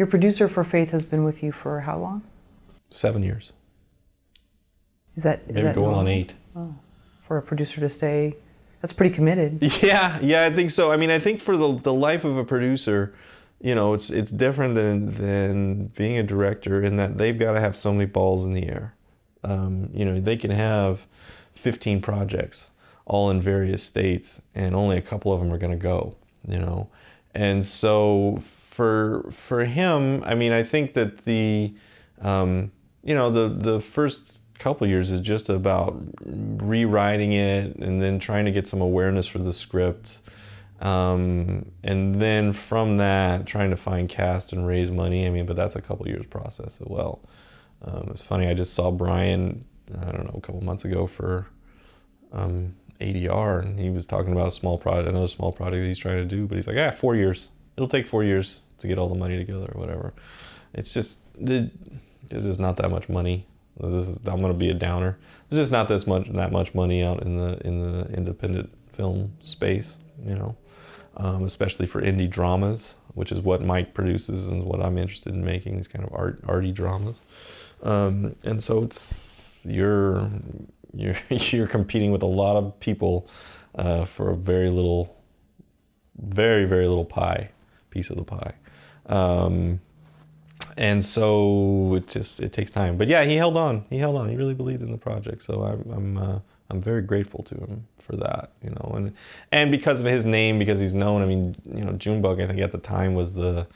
Your producer for Faith has been with you for how long? 7 years. Is that Maybe going on 8. Oh, for a producer to stay, that's pretty committed. Yeah, I think so. I mean, I think for the life of a producer, you know, it's different than being a director in that they've got to have so many balls in the air. You know, they can have 15 projects all in various states, and only a couple of them are going to go. You know, and so for him, I mean, I think that the first couple years is just about rewriting it and then trying to get some awareness for the script. And then from that, trying to find cast and raise money. I mean, but that's a couple years process as well. It's funny, I just saw Brian, I don't know, a couple months ago for ADR, and he was talking about another small project that he's trying to do, but he's like, 4 years. It'll take 4 years to get all the money together or whatever. It's just, there's just not that much money. I'm going to be a downer. There's just not that much money out in the independent film space, you know, especially for indie dramas, which is what Mike produces and what I'm interested in making, these kind of arty dramas. And so you're competing with a lot of people for a very little piece of the pie. And so it takes time. But yeah, he held on. He really believed in the project. So I'm very grateful to him for that, you know. And because of his name, because he's known. I mean, you know, Junebug, I think at the time was the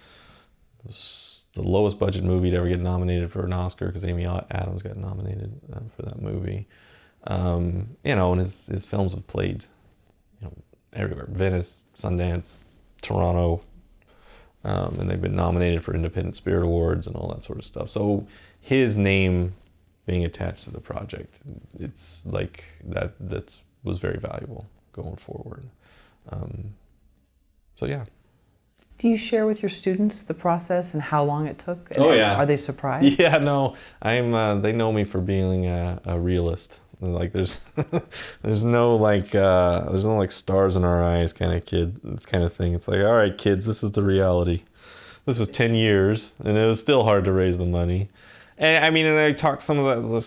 lowest budget movie to ever get nominated for an Oscar, because Amy Adams got nominated for that movie. You know, and his films have played, you know, everywhere: Venice, Sundance, Toronto. And they've been nominated for Independent Spirit Awards and all that sort of stuff. So his name being attached to the project, it's like that was very valuable going forward. So yeah. Do you share with your students the process and how long it took? Oh yeah. Are they surprised? Yeah, no. They know me for being a realist. Like there's no like stars in our eyes kind of thing. It's like, all right, kids, this is the reality. This was 10 years, and it was still hard to raise the money. And I mean, and I talked some of the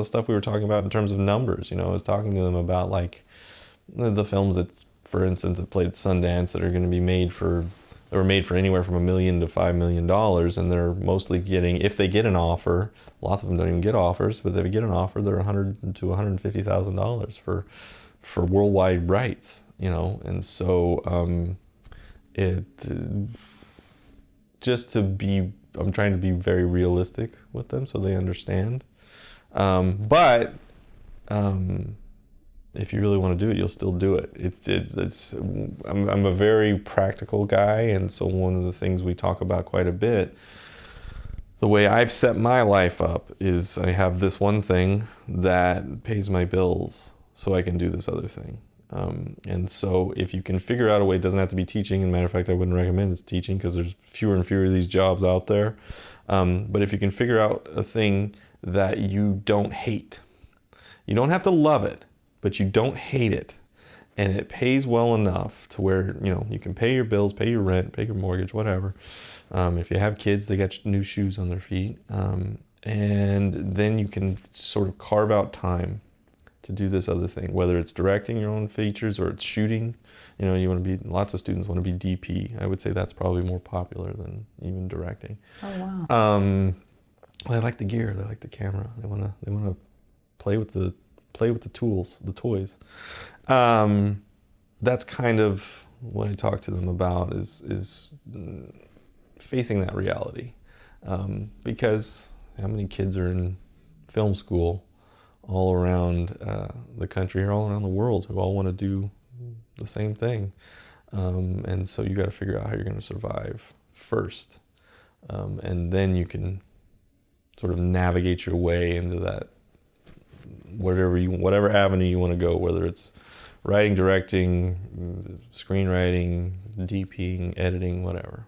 stuff we were talking about in terms of numbers. You know, I was talking to them about like the films that, for instance, that played at Sundance that are going to be made for anywhere from $1 million to $5 million, and they're mostly getting, if they get an offer, lots of them don't even get offers, but if they get an offer, they're $100,000 to $150,000 for worldwide rights, you know. And so I'm trying to be very realistic with them so they understand. But if you really want to do it, you'll still do it. I'm a very practical guy, and so one of the things we talk about quite a bit, the way I've set my life up is I have this one thing that pays my bills so I can do this other thing. And so if you can figure out a way, it doesn't have to be teaching. As a matter of fact, I wouldn't recommend it's teaching because there's fewer and fewer of these jobs out there. But if you can figure out a thing that you don't hate, you don't have to love it, but you don't hate it, and it pays well enough to where, you know, you can pay your bills, pay your rent, pay your mortgage, whatever. If you have kids, they got new shoes on their feet. And then you can sort of carve out time to do this other thing, whether it's directing your own features or it's shooting. You know, lots of students want to be DP. I would say that's probably more popular than even directing. Oh, wow. They like the gear, they like the camera. They want to play with the tools, the toys. That's kind of what I talk to them about is facing that reality. Because how many kids are in film school all around the country or all around the world who all want to do the same thing? And so you got to figure out how you're going to survive first. And then you can sort of navigate your way into that whatever avenue you want to go, whether it's writing, directing, screenwriting, DPing, editing, whatever.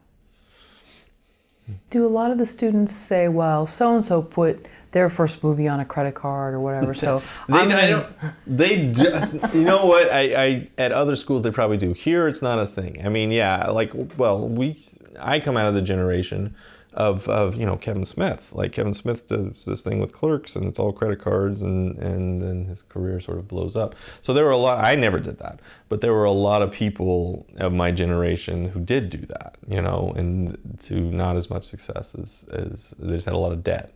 Do a lot of the students say, well, so-and-so put their first movie on a credit card or whatever, so you know what, I at other schools they probably do. Here it's not a thing. I mean, yeah, like, well, I come out of the generation of you know, Kevin Smith. Like Kevin Smith does this thing with Clerks, and it's all credit cards, and then his career sort of blows up. So there were a lot. I never did that, but there were a lot of people of my generation who did do that, you know, and to not as much success as they just had a lot of debt.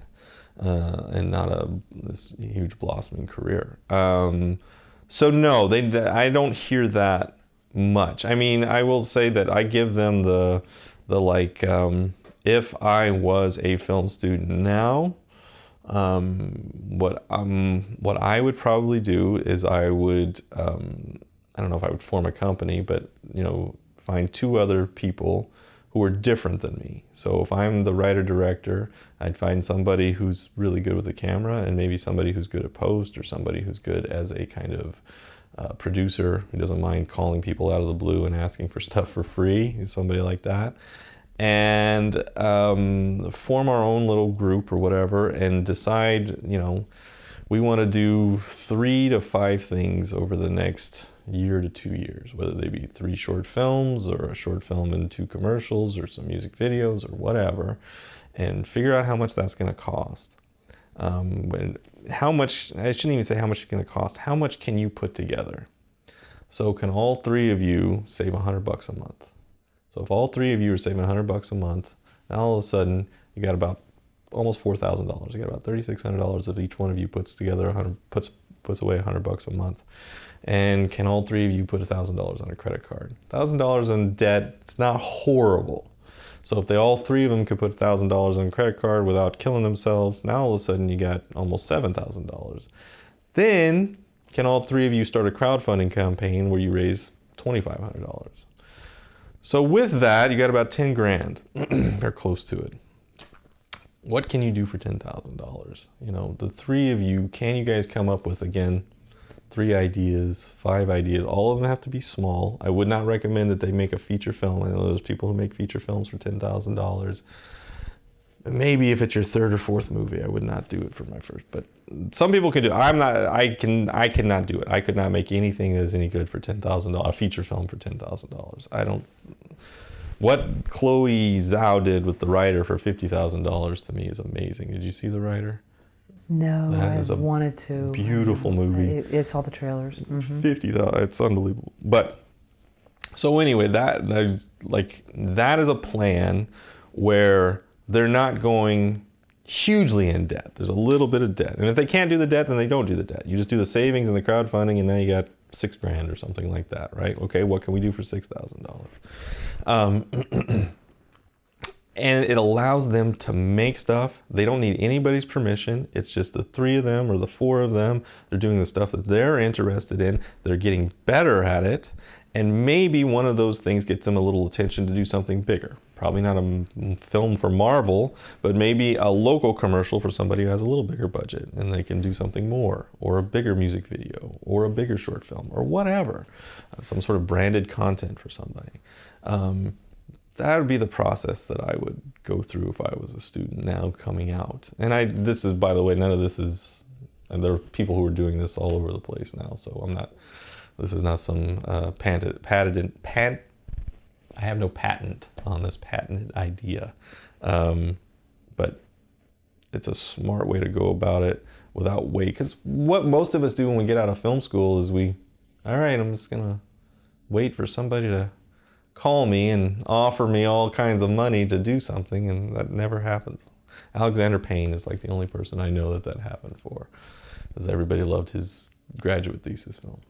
And not this huge blossoming career. So no, I don't hear that much. I mean, I will say that I give them the like, if I was a film student now, what I would probably do is I would, I don't know if I would form a company, but you know, find 2 other people who are different than me. So if I'm the writer-director, I'd find somebody who's really good with the camera, and maybe somebody who's good at post, or somebody who's good as a kind of producer who doesn't mind calling people out of the blue and asking for stuff for free, somebody like that. And form our own little group or whatever, and decide, you know, we want to do 3 to 5 things over the next year to 2 years, whether they be 3 short films or a short film and 2 commercials or some music videos or whatever, and figure out how much that's going to cost. How much, I shouldn't even say how much it's going to cost, how much can you put together? So can all 3 of you save $100 a month? So if all 3 of you are saving $100 a month, now all of a sudden you got about almost $4,000. You got about $3,600 if each one of you puts together puts away $100 a month. And can all 3 of you put $1,000 on a credit card? $1,000 in debt, it's not horrible. So if all 3 of them could put $1,000 on a credit card without killing themselves, now all of a sudden you got almost $7,000. Then can all 3 of you start a crowdfunding campaign where you raise $2,500? So with that, you got about 10 grand, or close to it. What can you do for $10,000? You know, the 3 of you, can you guys come up with, again, 3 ideas, 5 ideas? All of them have to be small. I would not recommend that they make a feature film. I know there's people who make feature films for $10,000. Maybe if it's your 3rd or 4th movie, I would not do it for my first. But some people can do it. I cannot do it. I could not make anything that is any good for $10,000. A feature film for $10,000. I don't. What Chloe Zhao did with The Writer for $50,000 to me is amazing. Did you see The Writer? No, I wanted to. Beautiful movie. I saw the trailers. Mm-hmm. 50,000. It's unbelievable. But so anyway, that is a plan where they're not going hugely in debt. There's a little bit of debt, and if they can't do the debt, then they don't do the debt. You just do the savings and the crowdfunding, and now you got $6 grand or something like that, right? Okay, what can we do for $6,000? And it allows them to make stuff. They don't need anybody's permission. It's just the 3 of them or the 4 of them. They're doing the stuff that they're interested in. They're getting better at it. And maybe one of those things gets them a little attention to do something bigger. Probably not a film for Marvel, but maybe a local commercial for somebody who has a little bigger budget, and they can do something more, or a bigger music video, or a bigger short film, or whatever. Some sort of branded content for somebody. That would be the process that I would go through if I was a student now coming out. And this is, by the way, none of this is, and there are people who are doing this all over the place now, so this is not some I have no patent on this patented idea. But it's a smart way to go about it without wait. Because what most of us do when we get out of film school is all right, I'm just gonna wait for somebody to call me and offer me all kinds of money to do something, and that never happens. Alexander Payne is like the only person I know that happened for, because everybody loved his graduate thesis film.